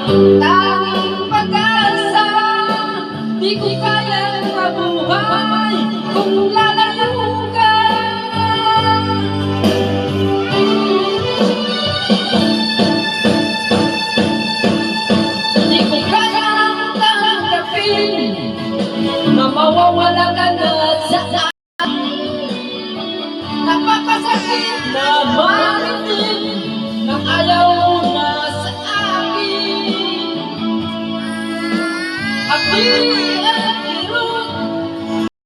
tanging pag-asa. Di ko kayang mabuhay kung lalayo ka. Di ko kayang tanggapin na mawawala ka na sa akin. Napakasakit naman